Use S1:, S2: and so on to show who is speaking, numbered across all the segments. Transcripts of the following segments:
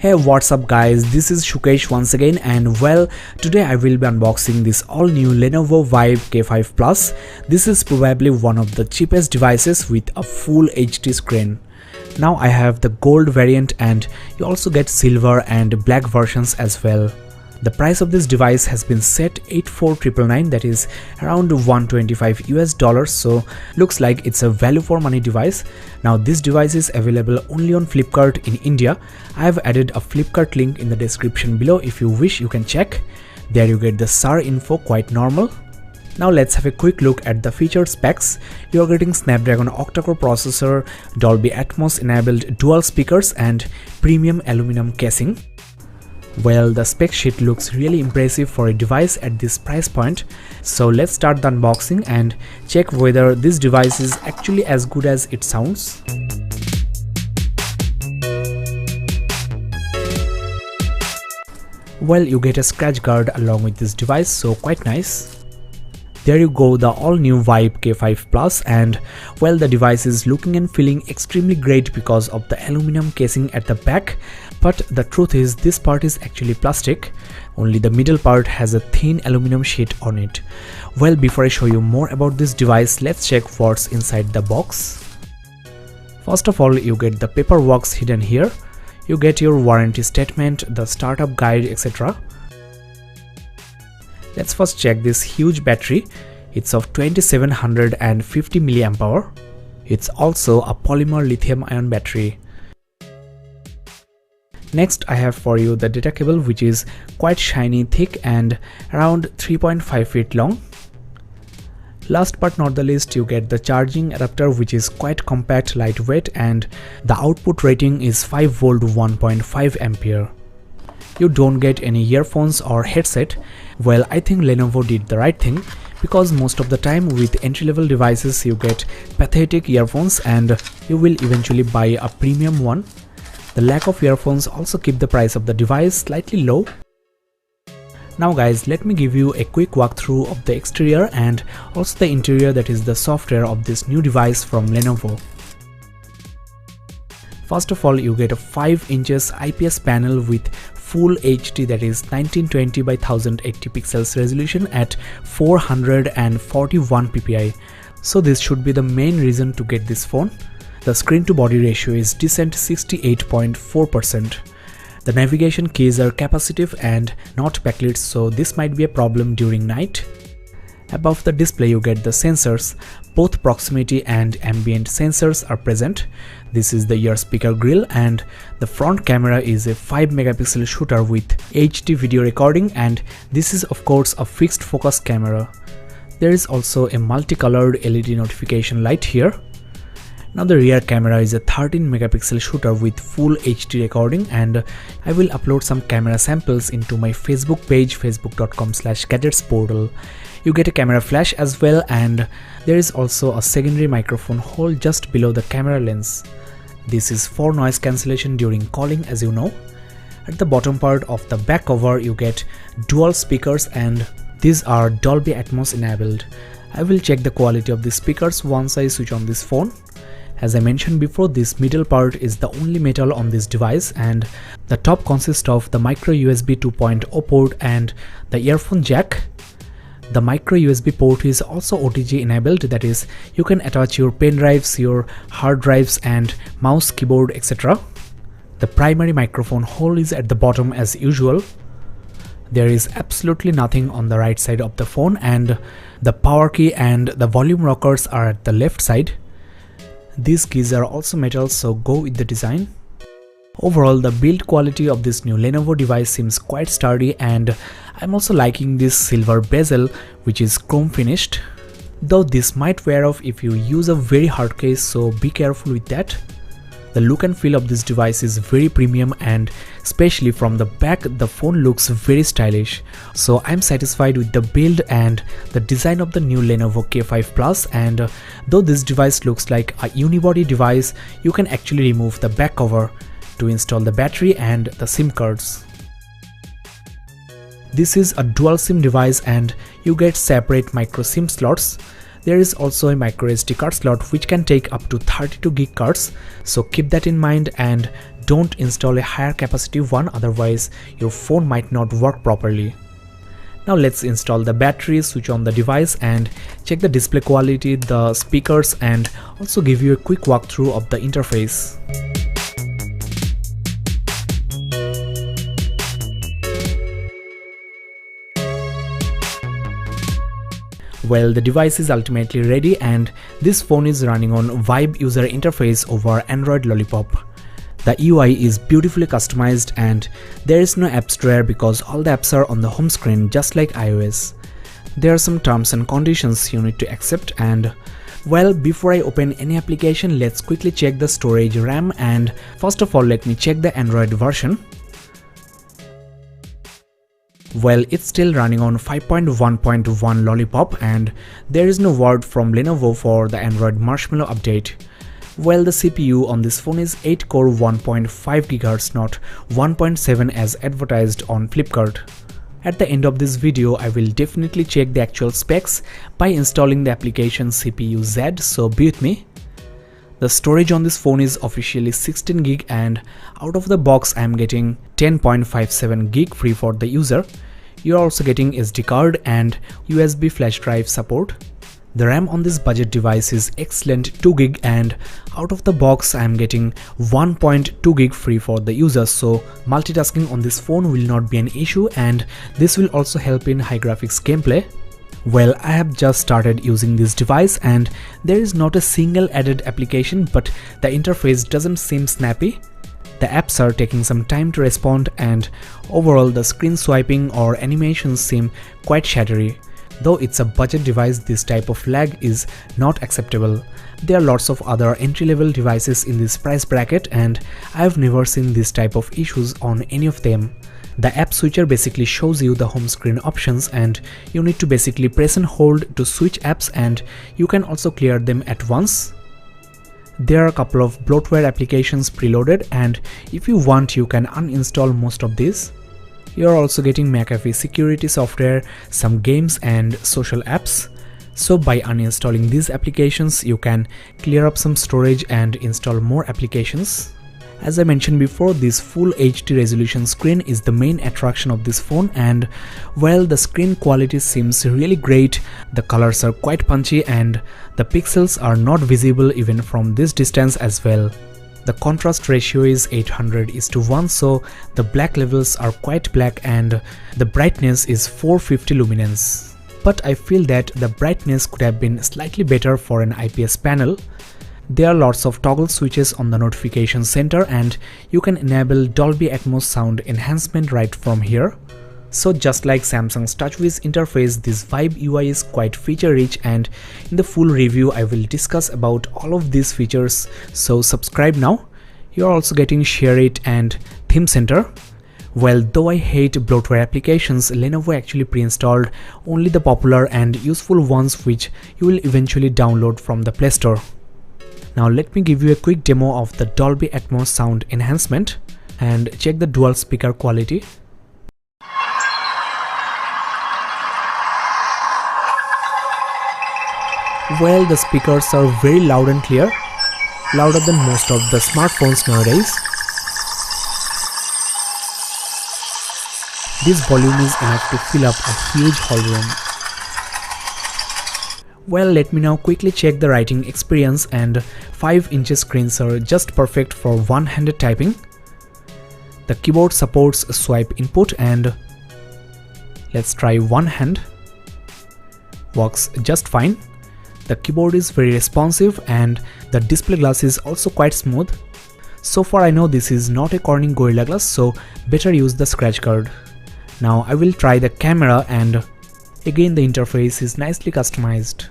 S1: Hey, what's up guys, this is Shukesh once again, and well, today I will be unboxing this all new Lenovo Vibe K5 Plus. This is probably one of the cheapest devices with a full HD screen. Now I have the gold variant and you also get silver and black versions as well. The price of this device has been set 84,999, that is around $125 US, so looks like it's a value for money device. Now this device is available only on Flipkart in India. I have added a Flipkart link in the description below. If you wish, you can check. There you get the SAR info, quite normal. Now let's have a quick look at the featured specs. You are getting Snapdragon octa-core processor, Dolby Atmos enabled dual speakers and premium aluminum casing. Well, the spec sheet looks really impressive for a device at this price point. So let's start the unboxing and check whether this device is actually as good as it sounds. Well, you get a scratch guard along with this device, so quite nice. There you go, the all new Vibe K5 Plus, and well, the device is looking and feeling extremely great because of the aluminum casing at the back, but the truth is this part is actually plastic. Only the middle part has a thin aluminum sheet on it. Well, before I show you more about this device, let's check what's inside the box. First of all, you get the paperwork hidden here. You get your warranty statement, the startup guide, etc. Let's first check this huge battery. It's of 2750 mAh. It's also a polymer lithium-ion battery. Next, I have for you the data cable, which is quite shiny, thick and around 3.5 feet long. Last but not the least, you get the charging adapter, which is quite compact, lightweight, and the output rating is 5V 1.5 ampere. You don't get any earphones or headset. Well, I think Lenovo did the right thing, because most of the time with entry-level devices you get pathetic earphones and you will eventually buy a premium one. The lack of earphones also keep the price of the device slightly low. Now guys, let me give you a quick walkthrough of the exterior and also the interior, that is the software of this new device from Lenovo. First of all, you get a 5 inches IPS panel with full HD, that is 1920 by 1080 pixels resolution at 441 ppi. So this should be the main reason to get this phone. The screen to body ratio is decent 68.4%. The navigation keys are capacitive and not backlit, so this might be a problem during night. Above the display you get the sensors. Both proximity and ambient sensors are present. This is the ear speaker grill, and the front camera is a 5 megapixel shooter with HD video recording, and this is of course a fixed focus camera. There is also a multicolored LED notification light here. Now the rear camera is a 13 megapixel shooter with full HD recording, and I will upload some camera samples into my Facebook page, facebook.com/gadgetsportal. You get a camera flash as well, and there is also a secondary microphone hole just below the camera lens. This is for noise cancellation during calling, as you know. At the bottom part of the back cover you get dual speakers, and these are Dolby Atmos enabled. I will check the quality of the speakers once I switch on this phone. As I mentioned before, this middle part is the only metal on this device, and the top consists of the micro USB 2.0 port and the earphone jack. The micro USB port is also OTG enabled, that is you can attach your pen drives, your hard drives and mouse, keyboard, etc. The primary microphone hole is at the bottom as usual. There is absolutely nothing on the right side of the phone, and the power key and the volume rockers are at the left side. These keys are also metal, so go with the design. Overall, the build quality of this new Lenovo device seems quite sturdy, and I'm also liking this silver bezel, which is chrome finished. Though this might wear off if you use a very hard case, so be careful with that. The look and feel of this device is very premium, and especially from the back the phone looks very stylish. So I'm satisfied with the build and the design of the new Lenovo K5 Plus, and though this device looks like a unibody device, you can actually remove the back cover to install the battery and the SIM cards. This is a dual SIM device and you get separate micro SIM slots. There is also a microSD card slot which can take up to 32 gig cards, so keep that in mind and don't install a higher capacity one, otherwise your phone might not work properly. Now let's install the battery, switch on the device and check the display quality, the speakers, and also give you a quick walkthrough of the interface. Well, the device is ultimately ready and this phone is running on Vibe user interface over Android Lollipop. The UI is beautifully customized and there is no apps drawer because all the apps are on the home screen just like iOS. There are some terms and conditions you need to accept, and well, before I open any application, let's quickly check the storage, RAM, and first of all let me check the Android version. Well, it's still running on 5.1.1 Lollipop and there is no word from Lenovo for the Android Marshmallow update. Well, the CPU on this phone is 8-core 1.5 GHz, not 1.7 as advertised on Flipkart. At the end of this video, I will definitely check the actual specs by installing the application CPU Z, so be with me. The storage on this phone is officially 16 gig and out of the box I am getting 10.57 gig free for the user. You are also getting SD card and USB flash drive support. The RAM on this budget device is excellent, 2 gig, and out of the box I am getting 1.2 gig free for the user, so multitasking on this phone will not be an issue and this will also help in high graphics gameplay. Well, I have just started using this device and there is not a single added application, but the interface doesn't seem snappy. The apps are taking some time to respond and overall the screen swiping or animations seem quite shattery. Though it's a budget device, this type of lag is not acceptable. There are lots of other entry-level devices in this price bracket and I have never seen this type of issues on any of them. The app switcher basically shows you the home screen options and you need to basically press and hold to switch apps, and you can also clear them at once. There are a couple of bloatware applications preloaded and if you want you can uninstall most of these. You are also getting McAfee security software, some games and social apps. So by uninstalling these applications you can clear up some storage and install more applications. As I mentioned before, this full HD resolution screen is the main attraction of this phone, and well, the screen quality seems really great. The colors are quite punchy and the pixels are not visible even from this distance as well. The contrast ratio is 800:1, so the black levels are quite black and the brightness is 450 luminance. But I feel that the brightness could have been slightly better for an IPS panel. There are lots of toggle switches on the notification center and you can enable Dolby Atmos sound enhancement right from here. So just like Samsung's TouchWiz interface, this Vibe UI is quite feature rich and in the full review I will discuss about all of these features, so subscribe now. You are also getting Share It and Theme Center. Well, though I hate bloatware applications, Lenovo actually pre-installed only the popular and useful ones which you will eventually download from the Play Store. Now let me give you a quick demo of the Dolby Atmos sound enhancement and check the dual speaker quality. Well, the speakers are very loud and clear, louder than most of the smartphones nowadays. This volume is enough to fill up a huge hall room. Well, let me now quickly check the writing experience, and 5-inch screens are just perfect for one-handed typing. The keyboard supports swipe input and let's try one hand. Works just fine. The keyboard is very responsive and the display glass is also quite smooth. So far I know this is not a Corning Gorilla Glass, so better use the scratch guard. Now I will try the camera, and again the interface is nicely customized.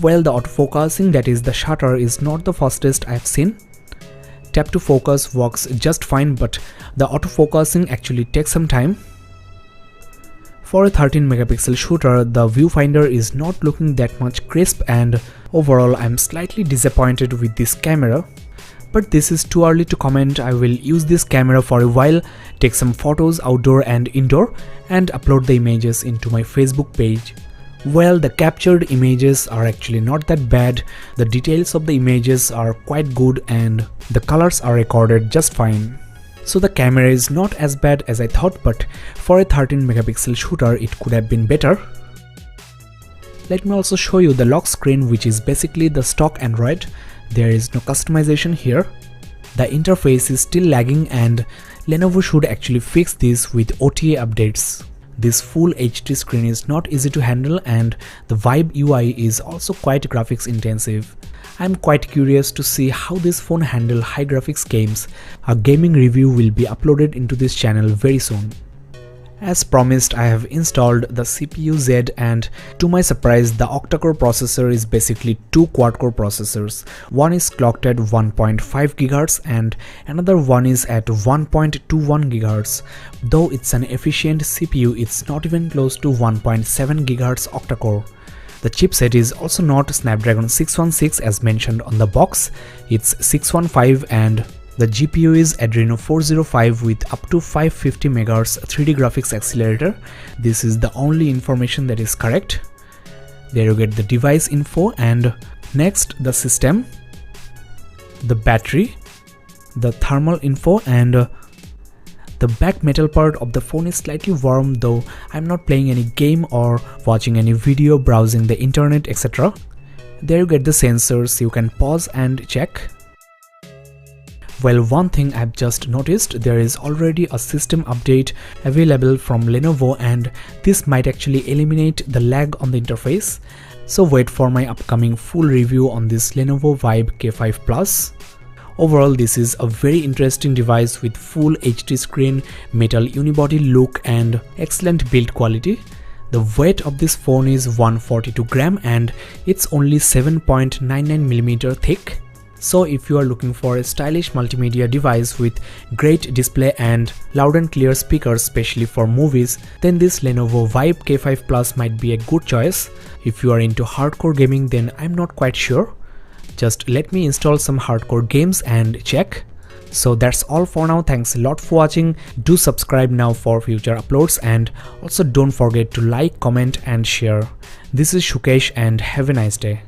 S1: Well, the autofocusing, that is the shutter, is not the fastest I've seen. Tap to focus works just fine, but the autofocusing actually takes some time. For a 13 megapixel shooter, the viewfinder is not looking that much crisp, and overall I'm slightly disappointed with this camera. But this is too early to comment. I will use this camera for a while, take some photos outdoor and indoor, and upload the images into my Facebook page. Well, the captured images are actually not that bad, the details of the images are quite good and the colors are recorded just fine. So the camera is not as bad as I thought, but for a 13 megapixel shooter it could have been better. Let me also show you the lock screen, which is basically the stock Android. There is no customization here. The interface is still lagging and Lenovo should actually fix this with OTA updates. This full HD screen is not easy to handle and the Vibe UI is also quite graphics intensive. I'm quite curious to see how this phone handle high graphics games. A gaming review will be uploaded into this channel very soon. As promised, I have installed the CPU Z, and to my surprise the octa-core processor is basically two quad-core processors. One is clocked at 1.5 GHz and another one is at 1.21 GHz. Though it's an efficient CPU, it's not even close to 1.7 GHz octa-core. The chipset is also not Snapdragon 616 as mentioned on the box, it's 615, and the GPU is Adreno 405 with up to 550 MHz 3D graphics accelerator. This is the only information that is correct. There you get the device info, and next the system, the battery, the thermal info, and the back metal part of the phone is slightly warm, though I'm not playing any game or watching any video, browsing the internet, etc. There you get the sensors, you can pause and check. Well, one thing I've just noticed, there is already a system update available from Lenovo and this might actually eliminate the lag on the interface. So wait for my upcoming full review on this Lenovo Vibe K5 Plus. Overall, this is a very interesting device with full HD screen, metal unibody look and excellent build quality. The weight of this phone is 142 gram and it's only 7.99mm thick. So if you are looking for a stylish multimedia device with great display and loud and clear speakers, especially for movies, then this Lenovo Vibe K5 Plus might be a good choice. If you are into hardcore gaming, then I'm not quite sure. Just let me install some hardcore games and check. So that's all for now. Thanks a lot for watching. Do subscribe now for future uploads and also don't forget to like, comment and share. This is Shukesh and have a nice day.